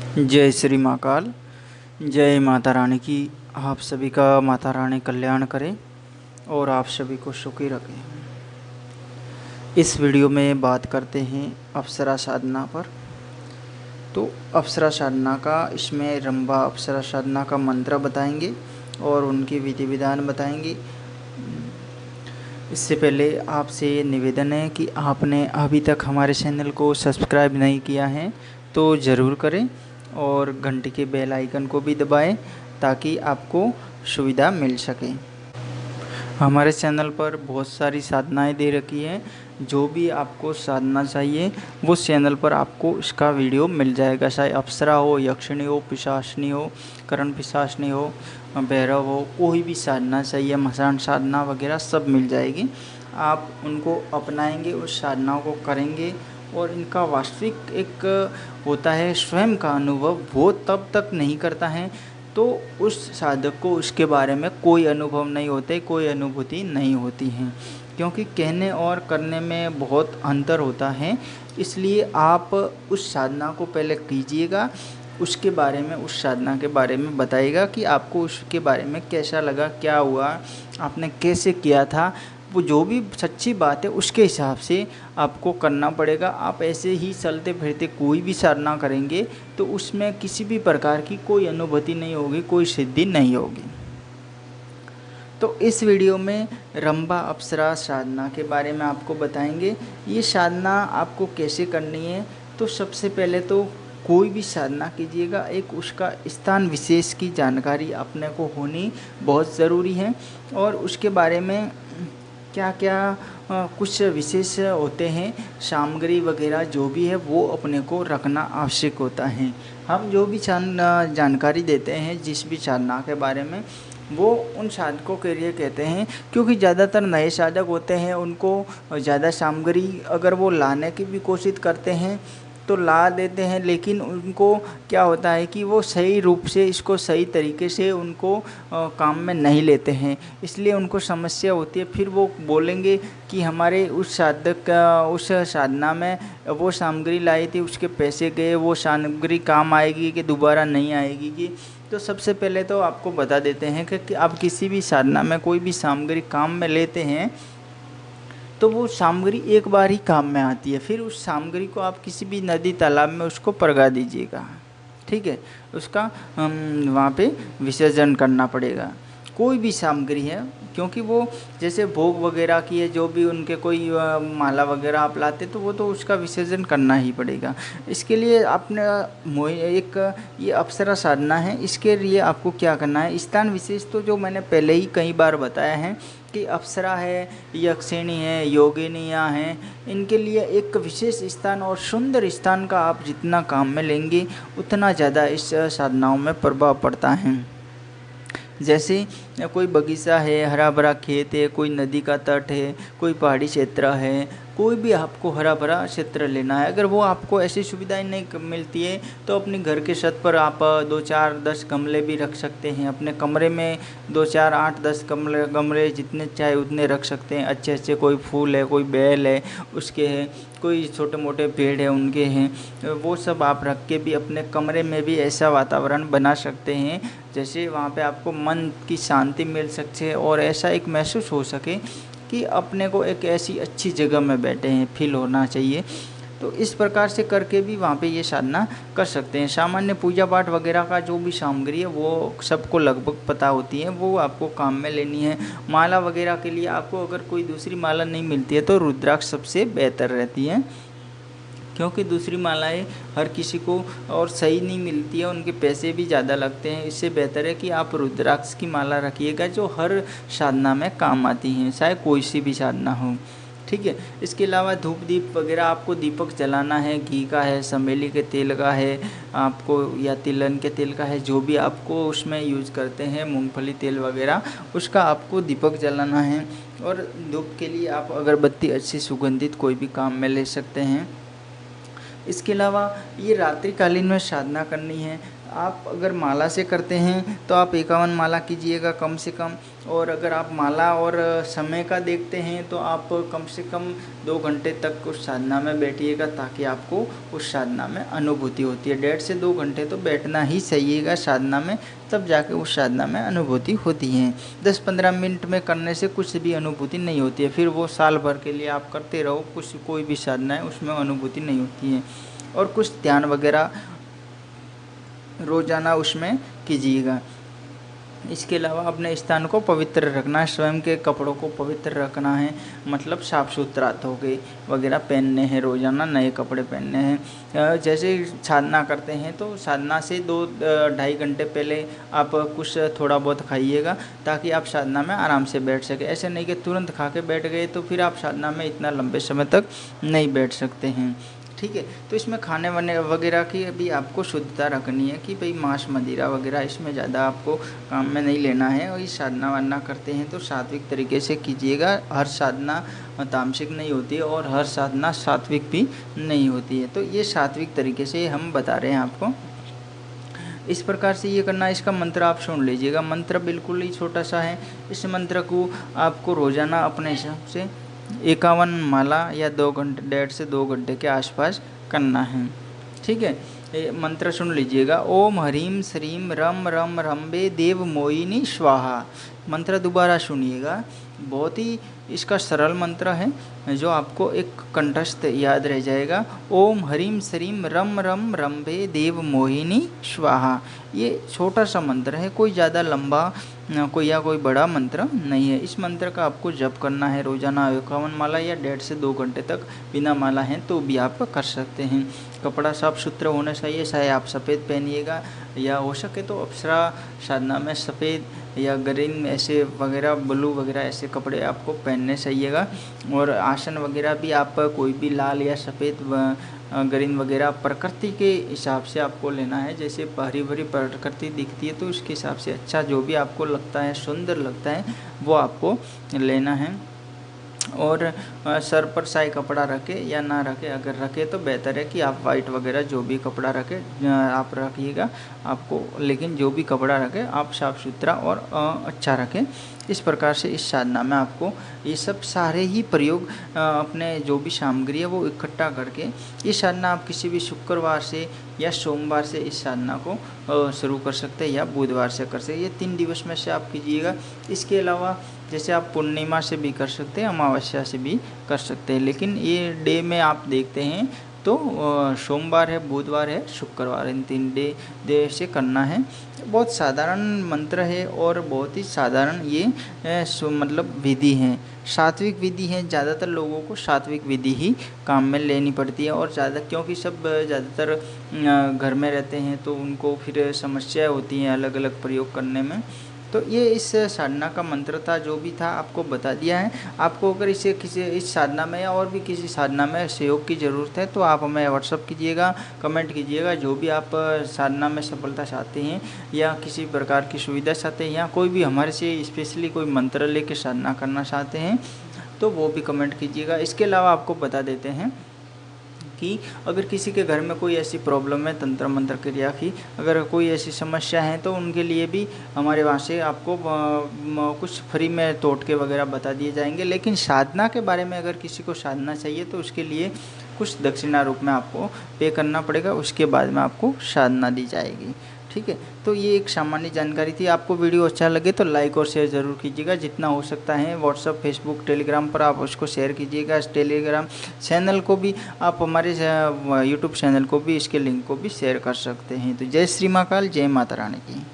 जय श्री महाकाल। जय माता रानी की। आप सभी का माता रानी कल्याण करे और आप सभी को सुखी रखें। इस वीडियो में बात करते हैं अप्सरा साधना पर। तो अप्सरा साधना का इसमें रंभा अप्सरा साधना का मंत्र बताएंगे और उनकी विधि विधान बताएंगे। इससे पहले आपसे ये निवेदन है कि आपने अभी तक हमारे चैनल को सब्सक्राइब नहीं किया है तो ज़रूर करें और घंटी के बेल आइकन को भी दबाएं ताकि आपको सुविधा मिल सके। हमारे चैनल पर बहुत सारी साधनाएं दे रखी हैं। जो भी आपको साधना चाहिए वो चैनल पर आपको इसका वीडियो मिल जाएगा। चाहे अप्सरा हो, यक्षिणी हो, पिशाचनी हो, करण पिशाचनी हो, भैरव हो, कोई भी साधना चाहिए, मसान साधना वगैरह सब मिल जाएगी। आप उनको अपनाएंगे, उस साधनाओं को करेंगे और इनका वास्तविक एक होता है स्वयं का अनुभव, वो तब तक नहीं करता है तो उस साधक को उसके बारे में कोई अनुभव नहीं होते, कोई अनुभूति नहीं होती है, क्योंकि कहने और करने में बहुत अंतर होता है। इसलिए आप उस साधना को पहले कीजिएगा, उसके बारे में, उस साधना के बारे में बताइएगा कि आपको उसके बारे में कैसा लगा, क्या हुआ, आपने कैसे किया था। वो जो भी सच्ची बात है उसके हिसाब से आपको करना पड़ेगा। आप ऐसे ही चलते फिरते कोई भी साधना करेंगे तो उसमें किसी भी प्रकार की कोई अनुभूति नहीं होगी, कोई सिद्धि नहीं होगी। तो इस वीडियो में रंभा अप्सरा साधना के बारे में आपको बताएंगे। ये साधना आपको कैसे करनी है। तो सबसे पहले तो कोई भी साधना कीजिएगा, एक उसका स्थान विशेष की जानकारी अपने को होनी बहुत ज़रूरी है और उसके बारे में क्या क्या कुछ विशेष होते हैं, सामग्री वगैरह जो भी है वो अपने को रखना आवश्यक होता है। हम जो भी जानकारी देते हैं जिस भी साधना के बारे में, वो उन साधकों के लिए कहते हैं, क्योंकि ज़्यादातर नए साधक होते हैं, उनको ज़्यादा सामग्री अगर वो लाने की भी कोशिश करते हैं तो ला देते हैं, लेकिन उनको क्या होता है कि वो सही रूप से इसको सही तरीके से उनको काम में नहीं लेते हैं, इसलिए उनको समस्या होती है। फिर वो बोलेंगे कि हमारे उस साधक का उस साधना में वो सामग्री लाई थी, उसके पैसे गए, वो सामग्री काम आएगी कि दोबारा नहीं आएगी कि। तो सबसे पहले तो आपको बता देते हैं कि आप किसी भी साधना में कोई भी सामग्री काम में लेते हैं तो वो सामग्री एक बार ही काम में आती है। फिर उस सामग्री को आप किसी भी नदी तालाब में उसको परगा दीजिएगा, ठीक है। उसका वहाँ पे विसर्जन करना पड़ेगा। कोई भी सामग्री है, क्योंकि वो जैसे भोग वगैरह की है, जो भी उनके कोई माला वगैरह आप लाते तो वो तो उसका विसर्जन करना ही पड़ेगा। इसके लिए आपने एक ये अप्सरा साधना है, इसके लिए आपको क्या करना है, स्थान विशेष तो जो मैंने पहले ही कई बार बताया है कि अप्सरा है, यक्षिणी है, योगिनियाँ हैं, इनके लिए एक विशेष स्थान और सुंदर स्थान का आप जितना काम में लेंगे उतना ज़्यादा इस साधनाओं में प्रभाव पड़ता है। जैसे कोई बगीचा है, हरा भरा खेत है, कोई नदी का तट है, कोई पहाड़ी क्षेत्र है, कोई भी आपको हरा भरा क्षेत्र लेना है। अगर वो आपको ऐसी सुविधाएं नहीं मिलती है तो अपने घर के छत पर आप 2 4 10 गमले भी रख सकते हैं। अपने कमरे में 2 4 8 10 गमले जितने चाहे उतने रख सकते हैं। अच्छे अच्छे कोई फूल है, कोई बेल है उसके हैं, कोई छोटे मोटे पेड़ है उनके हैं, वो सब आप रख के भी अपने कमरे में भी ऐसा वातावरण बना सकते हैं जैसे वहाँ पे आपको मन की शांति मिल सकती है और ऐसा एक महसूस हो सके कि अपने को एक ऐसी अच्छी जगह में बैठे हैं, फील होना चाहिए। तो इस प्रकार से करके भी वहाँ पे ये साधना कर सकते हैं। सामान्य पूजा पाठ वगैरह का जो भी सामग्री है वो सबको लगभग पता होती है, वो आपको काम में लेनी है। माला वगैरह के लिए आपको अगर कोई दूसरी माला नहीं मिलती है तो रुद्राक्ष सबसे बेहतर रहती है, क्योंकि दूसरी मालाएं हर किसी को और सही नहीं मिलती है, उनके पैसे भी ज़्यादा लगते हैं। इससे बेहतर है कि आप रुद्राक्ष की माला रखिएगा जो हर साधना में काम आती हैं, चाहे कोई सी भी साधना हो, ठीक है। इसके अलावा धूप दीप वगैरह आपको दीपक जलाना है, घी का है, चमेली के तेल का है आपको, या तिलन के तेल का है, जो भी आपको उसमें यूज करते हैं, मूंगफली तेल वगैरह, उसका आपको दीपक जलाना है। और धूप के लिए आप अगरबत्ती अच्छी सुगंधित कोई भी काम में ले सकते हैं। इसके अलावा ये रात्रिकालीन में साधना करनी है। आप अगर माला से करते हैं तो आप 51 माला कीजिएगा कम से कम, और अगर आप माला और समय का देखते हैं तो आप कम से कम 2 घंटे तक उस साधना में बैठिएगा, ताकि आपको उस साधना में अनुभूति होती है। 1.5 से 2 घंटे तो बैठना ही चाहिएगा साधना में, तब जाके उस साधना में अनुभूति होती है। 10-15 मिनट में करने से कुछ भी अनुभूति नहीं होती है, फिर वो साल भर के लिए आप करते रहो, कोई भी साधना है उसमें अनुभूति नहीं होती है। और कुछ ध्यान वगैरह रोजाना उसमें कीजिएगा। इसके अलावा अपने स्थान को पवित्र रखना है, स्वयं के कपड़ों को पवित्र रखना है, मतलब साफ़ सुथरा धोके वगैरह पहनने हैं, रोज़ाना नए कपड़े पहनने हैं। जैसे साधना करते हैं तो साधना से 2-2.5 घंटे पहले आप कुछ थोड़ा बहुत खाइएगा, ताकि आप साधना में आराम से बैठ सके। ऐसे नहीं कि तुरंत खा के बैठ गए तो फिर आप साधना में इतना लंबे समय तक नहीं बैठ सकते हैं। ठीक है, तो इसमें खाने वाने वगैरह की भी आपको शुद्धता रखनी है कि भाई मांस मदिरा वगैरह इसमें ज़्यादा आपको काम में नहीं लेना है। और ये साधना वाधना करते हैं तो सात्विक तरीके से कीजिएगा। हर साधना तामसिक नहीं होती है और हर साधना सात्विक भी नहीं होती है, तो ये सात्विक तरीके से हम बता रहे हैं आपको। इस प्रकार से ये करना है। इसका मंत्र आप सुन लीजिएगा। मंत्र बिल्कुल ही छोटा सा है। इस मंत्र को आपको रोज़ाना अपने हिसाब से 51 माला या 2 घंटे 1.5 से 2 घंटे के आसपास करना है। ठीक है, ये मंत्र सुन लीजिएगा। ओम ह्रीं श्रीं रम रम रंबे देव मोहिनी स्वाहा। मंत्र दोबारा सुनिएगा, बहुत ही इसका सरल मंत्र है जो आपको एक कंठस्थ याद रह जाएगा। ओम ह्रीं श्रीं रम रम रंबे देव मोहिनी स्वाहा। ये छोटा सा मंत्र है, कोई ज़्यादा लंबा कोई बड़ा मंत्र नहीं है। इस मंत्र का आपको जप करना है रोज़ाना 51 माला या 1.5 से 2 घंटे तक। बिना माला हैं तो भी आप कर सकते हैं। कपड़ा साफ सुथरा होना चाहिए, चाहे आप सफ़ेद पहनिएगा या हो सके तो अप्सरा साधना में सफ़ेद या ग्रीन ऐसे वगैरह ब्लू वगैरह ऐसे कपड़े आपको पहनने चाहिएगा। और आसन वगैरह भी आप कोई भी लाल या सफ़ेद ग्रीन वगैरह प्रकृति के हिसाब से आपको लेना है। जैसे हरी भरी प्रकृति दिखती है तो उसके हिसाब से अच्छा जो भी आपको लगता है सुंदर लगता है वो आपको लेना है। और सर पर साई कपड़ा रखे या ना रखे, अगर रखे तो बेहतर है कि आप वाइट वगैरह जो भी कपड़ा रखे आप रखिएगा आपको, लेकिन जो भी कपड़ा रखे आप साफ़ सुथरा और अच्छा रखें। इस प्रकार से इस साधना में आपको ये सब सारे ही प्रयोग अपने जो भी सामग्री है वो इकट्ठा करके ये साधना आप किसी भी शुक्रवार से या सोमवार से इस साधना को शुरू कर सकते हैं या बुधवार से कर सकते हैं। ये 3 दिवस में से आप कीजिएगा। इसके अलावा जैसे आप पूर्णिमा से भी कर सकते हैं, अमावस्या से भी कर सकते हैं, लेकिन ये डे में आप देखते हैं तो सोमवार है, बुधवार है, शुक्रवार, इन 3 डे से करना है। बहुत साधारण मंत्र है और बहुत ही साधारण ये मतलब विधि है, सात्विक विधि है। ज़्यादातर लोगों को सात्विक विधि ही काम में लेनी पड़ती है और क्योंकि सब ज़्यादातर घर में रहते हैं तो उनको फिर समस्याएं होती हैं अलग अलग प्रयोग करने में। तो ये इस साधना का मंत्र था, जो भी था आपको बता दिया है। आपको अगर इस साधना में या और भी किसी साधना में सहयोग की ज़रूरत है तो आप हमें व्हाट्सअप कीजिएगा, कमेंट कीजिएगा। जो भी आप साधना में सफलता चाहते हैं या किसी प्रकार की सुविधा चाहते हैं या कोई भी हमारे से स्पेशली कोई मंत्र लेकर साधना करना चाहते हैं तो वो भी कमेंट कीजिएगा। इसके अलावा आपको बता देते हैं कि अगर किसी के घर में कोई ऐसी प्रॉब्लम है तंत्र मंत्र क्रिया की, अगर कोई ऐसी समस्या है तो उनके लिए भी हमारे वहाँ से आपको कुछ फ्री में टोटके वगैरह बता दिए जाएंगे। लेकिन साधना के बारे में अगर किसी को साधना चाहिए तो उसके लिए कुछ दक्षिणा रूप में आपको पे करना पड़ेगा, उसके बाद में आपको साधना दी जाएगी। ठीक है, तो ये एक सामान्य जानकारी थी। आपको वीडियो अच्छा लगे तो लाइक और शेयर ज़रूर कीजिएगा जितना हो सकता है। व्हाट्सअप, फेसबुक, टेलीग्राम पर आप उसको शेयर कीजिएगा। टेलीग्राम चैनल को भी आप हमारे यूट्यूब चैनल को भी इसके लिंक को भी शेयर कर सकते हैं। तो जय श्री महाकाल, जय माता रानी की।